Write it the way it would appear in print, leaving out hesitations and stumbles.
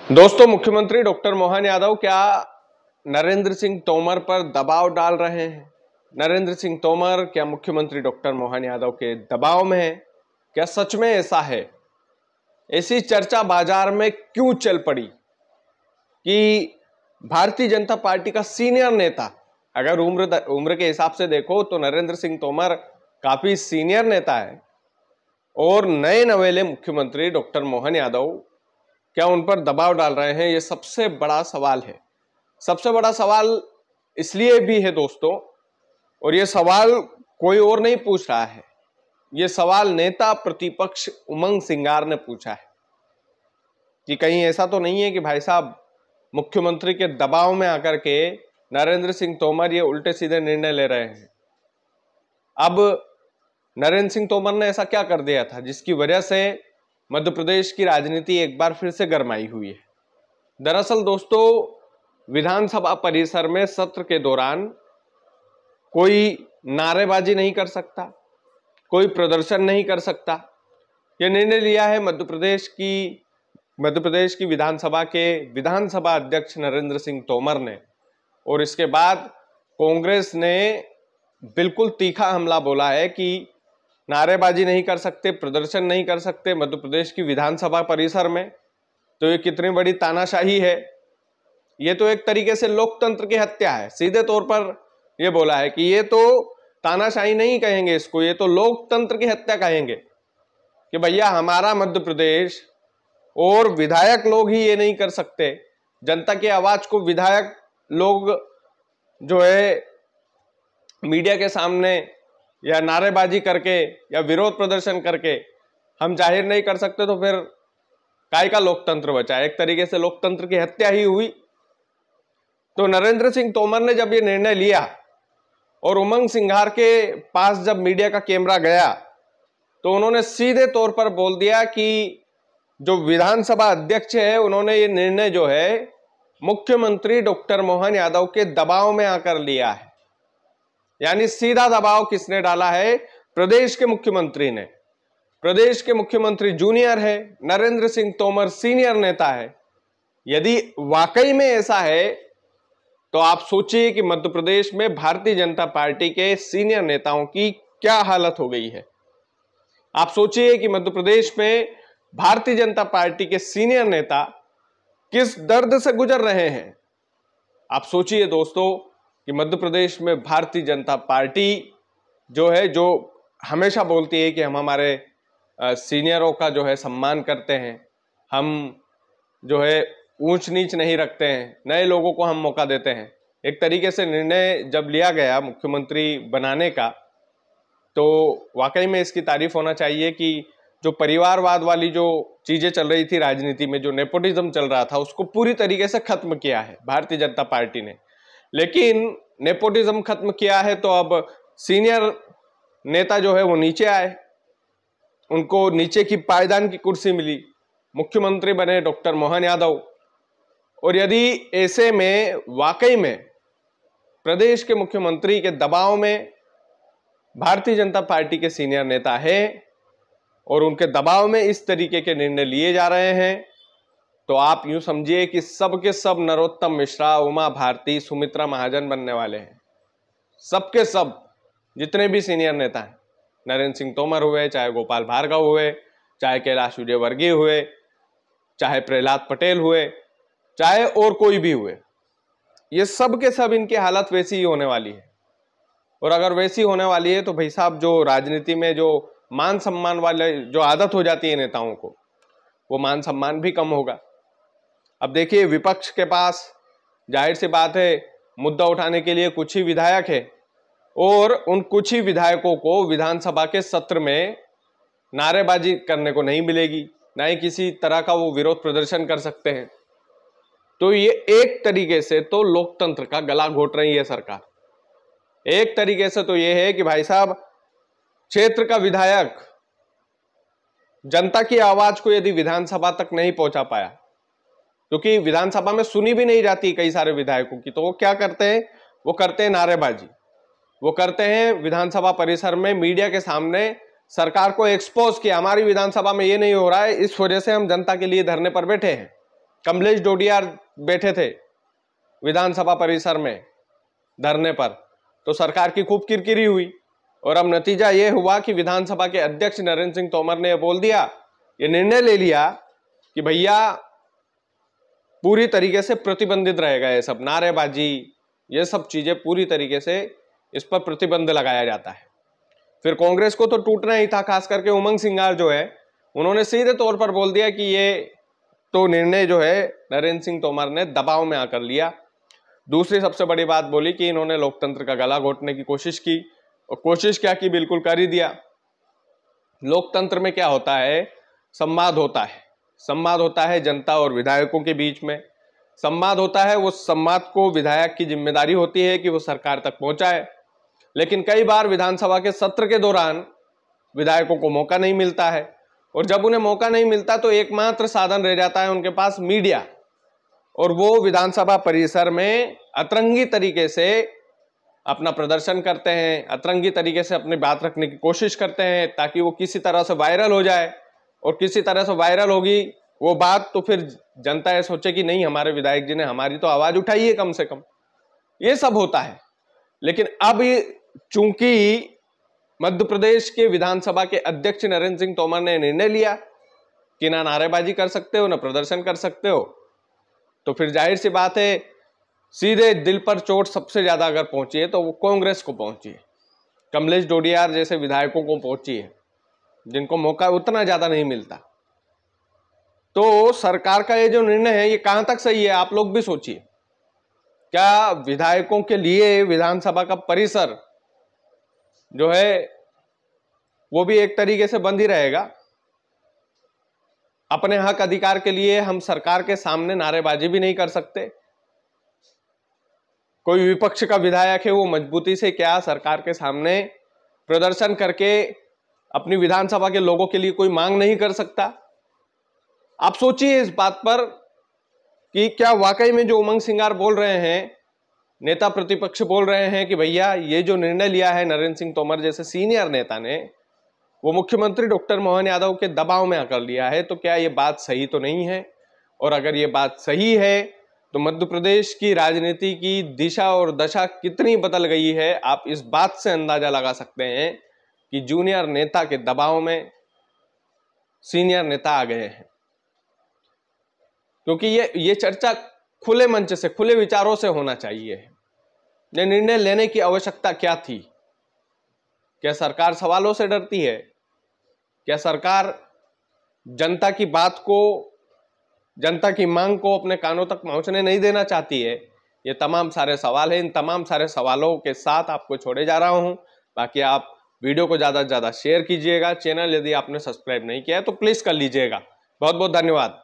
दोस्तों, मुख्यमंत्री डॉक्टर मोहन यादव क्या नरेंद्र सिंह तोमर पर दबाव डाल रहे हैं? नरेंद्र सिंह तोमर क्या मुख्यमंत्री डॉक्टर मोहन यादव के दबाव में है? क्या सच में ऐसा है? ऐसी चर्चा बाजार में क्यों चल पड़ी कि भारतीय जनता पार्टी का सीनियर नेता, अगर उम्र के हिसाब से देखो तो नरेंद्र सिंह तोमर काफी सीनियर नेता है, और नए नवेले मुख्यमंत्री डॉक्टर मोहन यादव क्या उन पर दबाव डाल रहे हैं? ये सबसे बड़ा सवाल है। सबसे बड़ा सवाल इसलिए भी है दोस्तों, और ये सवाल कोई और नहीं पूछ रहा है, ये सवाल नेता प्रतिपक्ष उमंग सिंगार ने पूछा है कि कहीं ऐसा तो नहीं है कि भाई साहब मुख्यमंत्री के दबाव में आकर के नरेंद्र सिंह तोमर ये उल्टे सीधे निर्णय ले रहे हैं। अब नरेंद्र सिंह तोमर ने ऐसा क्या कर दिया था जिसकी वजह से मध्य प्रदेश की राजनीति एक बार फिर से गरमाई हुई है? दरअसल दोस्तों, विधानसभा परिसर में सत्र के दौरान कोई नारेबाजी नहीं कर सकता, कोई प्रदर्शन नहीं कर सकता। यह निर्णय लिया है मध्य प्रदेश की विधानसभा के विधानसभा अध्यक्ष नरेंद्र सिंह तोमर ने, और इसके बाद कांग्रेस ने बिल्कुल तीखा हमला बोला है कि नारेबाजी नहीं कर सकते, प्रदर्शन नहीं कर सकते मध्य प्रदेश की विधानसभा परिसर में। तो ये कितनी बड़ी तानाशाही है! ये तो एक तरीके से लोकतंत्र की हत्या है। सीधे तौर पर ये बोला है कि ये तो तानाशाही नहीं कहेंगे इसको, ये तो लोकतंत्र की हत्या कहेंगे कि भैया हमारा मध्य प्रदेश और विधायक लोग ही ये नहीं कर सकते। जनता की आवाज को विधायक लोग जो है मीडिया के सामने या नारेबाजी करके या विरोध प्रदर्शन करके हम जाहिर नहीं कर सकते, तो फिर काय का लोकतंत्र बचा? एक तरीके से लोकतंत्र की हत्या ही हुई। तो नरेंद्र सिंह तोमर ने जब ये निर्णय लिया और उमंग सिंगार के पास जब मीडिया का कैमरा गया तो उन्होंने सीधे तौर पर बोल दिया कि जो विधानसभा अध्यक्ष है उन्होंने ये निर्णय जो है मुख्यमंत्री डॉक्टर मोहन यादव के दबाव में आकर लिया है। यानी सीधा दबाव किसने डाला है? प्रदेश के मुख्यमंत्री ने। प्रदेश के मुख्यमंत्री जूनियर है, नरेंद्र सिंह तोमर सीनियर नेता है। यदि वाकई में ऐसा है तो आप सोचिए कि मध्य प्रदेश में भारतीय जनता पार्टी के सीनियर नेताओं की क्या हालत हो गई है। आप सोचिए कि मध्य प्रदेश में भारतीय जनता पार्टी के सीनियर नेता किस दर्द से गुजर रहे हैं। आप सोचिए दोस्तों कि मध्य प्रदेश में भारतीय जनता पार्टी जो है, जो हमेशा बोलती है कि हम हमारे सीनियरों का जो है सम्मान करते हैं, हम जो है ऊंच नीच नहीं रखते हैं, नए लोगों को हम मौका देते हैं। एक तरीके से निर्णय जब लिया गया मुख्यमंत्री बनाने का, तो वाकई में इसकी तारीफ होना चाहिए कि जो परिवारवाद वाली जो चीजें चल रही थी राजनीति में, जो नेपोटिज्म चल रहा था, उसको पूरी तरीके से खत्म किया है भारतीय जनता पार्टी ने। लेकिन नेपोटिज्म खत्म किया है तो अब सीनियर नेता जो है वो नीचे आए, उनको नीचे की पायदान की कुर्सी मिली, मुख्यमंत्री बने डॉक्टर मोहन यादव। और यदि ऐसे में वाकई में प्रदेश के मुख्यमंत्री के दबाव में भारतीय जनता पार्टी के सीनियर नेता है और उनके दबाव में इस तरीके के निर्णय लिए जा रहे हैं, तो आप यूं समझिए कि सब के सब नरोत्तम मिश्रा, उमा भारती, सुमित्रा महाजन बनने वाले हैं। सबके सब जितने भी सीनियर नेता हैं, नरेंद्र सिंह तोमर हुए, चाहे गोपाल भार्गव हुए, चाहे कैलाश विजयवर्गीय हुए, चाहे प्रहलाद पटेल हुए, चाहे और कोई भी हुए, ये सब के सब इनकी हालत वैसी ही होने वाली है। और अगर वैसी होने वाली है तो भाई साहब जो राजनीति में जो मान सम्मान वाले जो आदत हो जाती है नेताओं को, वो मान सम्मान भी कम होगा। अब देखिए, विपक्ष के पास जाहिर सी बात है मुद्दा उठाने के लिए कुछ ही विधायक है, और उन कुछ ही विधायकों को विधानसभा के सत्र में नारेबाजी करने को नहीं मिलेगी, ना ही किसी तरह का वो विरोध प्रदर्शन कर सकते हैं। तो ये एक तरीके से तो लोकतंत्र का गला घोट रही है सरकार। एक तरीके से तो ये है कि भाई साहब, क्षेत्र का विधायक जनता की आवाज को यदि विधानसभा तक नहीं पहुंचा पाया, क्योंकि विधानसभा में सुनी भी नहीं जाती कई सारे विधायकों की, तो वो क्या करते हैं? वो करते हैं नारेबाजी, वो करते हैं विधानसभा परिसर में मीडिया के सामने सरकार को एक्सपोज किया, हमारी विधानसभा में ये नहीं हो रहा है, इस वजह से हम जनता के लिए धरने पर बैठे हैं। कमलेश डोडियार बैठे थे विधानसभा परिसर में धरने पर, तो सरकार की खूब किरकिरी हुई और अब नतीजा यह हुआ कि विधानसभा के अध्यक्ष नरेंद्र सिंह तोमर ने बोल दिया, ये निर्णय ले लिया कि भैया पूरी तरीके से प्रतिबंधित रहेगा, ये सब नारेबाजी, ये सब चीजें पूरी तरीके से इस पर प्रतिबंध लगाया जाता है। फिर कांग्रेस को तो टूटना ही था, खास करके उमंग सिंगार जो है उन्होंने सीधे तौर पर बोल दिया कि ये तो निर्णय जो है नरेंद्र सिंह तोमर ने दबाव में आकर लिया। दूसरी सबसे बड़ी बात बोली कि इन्होंने लोकतंत्र का गला घोटने की कोशिश की, और कोशिश क्या की, बिल्कुल कर ही दिया। लोकतंत्र में क्या होता है, संवाद होता है, संवाद होता है जनता और विधायकों के बीच में, संवाद होता है। वो संवाद को विधायक की जिम्मेदारी होती है कि वो सरकार तक पहुंचाए, लेकिन कई बार विधानसभा के सत्र के दौरान विधायकों को मौका नहीं मिलता है, और जब उन्हें मौका नहीं मिलता तो एकमात्र साधन रह जाता है उनके पास मीडिया, और वो विधानसभा परिसर में अतरंगी तरीके से अपना प्रदर्शन करते हैं, अतरंगी तरीके से अपनी बात रखने की कोशिश करते हैं ताकि वो किसी तरह से वायरल हो जाए, और किसी तरह से वायरल होगी वो बात तो फिर जनता ये सोचे कि नहीं, हमारे विधायक जी ने हमारी तो आवाज उठाई है कम से कम। ये सब होता है। लेकिन अब चूंकि मध्य प्रदेश के विधानसभा के अध्यक्ष नरेंद्र सिंह तोमर ने निर्णय लिया कि ना नारेबाजी कर सकते हो ना प्रदर्शन कर सकते हो, तो फिर जाहिर सी बात है सीधे दिल पर चोट सबसे ज्यादा अगर पहुंची है तो वो कांग्रेस को पहुंची है, कमलेश डोडियार जैसे विधायकों को पहुंची है, जिनको मौका उतना ज्यादा नहीं मिलता। तो सरकार का ये जो निर्णय है ये कहां तक सही है, आप लोग भी सोचिए। क्या विधायकों के लिए विधानसभा का परिसर जो है वो भी एक तरीके से बंद ही रहेगा? अपने हक अधिकार के लिए हम सरकार के सामने नारेबाजी भी नहीं कर सकते। कोई विपक्ष का विधायक है वो मजबूती से क्या सरकार के सामने प्रदर्शन करके अपनी विधानसभा के लोगों के लिए कोई मांग नहीं कर सकता? आप सोचिए इस बात पर कि क्या वाकई में जो उमंग सिंगार बोल रहे हैं, नेता प्रतिपक्ष बोल रहे हैं कि भैया ये जो निर्णय लिया है नरेंद्र सिंह तोमर जैसे सीनियर नेता ने, वो मुख्यमंत्री डॉक्टर मोहन यादव के दबाव में आकर लिया है, तो क्या ये बात सही तो नहीं है? और अगर ये बात सही है तो मध्य प्रदेश की राजनीति की दिशा और दशा कितनी बदल गई है, आप इस बात से अंदाजा लगा सकते हैं कि जूनियर नेता के दबाव में सीनियर नेता आ गए हैं। क्योंकि ये चर्चा खुले मंच से, खुले विचारों से होना चाहिए। ये निर्णय लेने की आवश्यकता क्या थी? क्या सरकार सवालों से डरती है? क्या सरकार जनता की बात को, जनता की मांग को अपने कानों तक पहुंचने नहीं देना चाहती है? ये तमाम सारे सवाल हैं। इन तमाम सारे सवालों के साथ आपको छोड़े जा रहा हूं। बाकी आप वीडियो को ज्यादा से ज्यादा शेयर कीजिएगा। चैनल यदि आपने सब्सक्राइब नहीं किया है तो प्लीज कर लीजिएगा। बहुत बहुत धन्यवाद।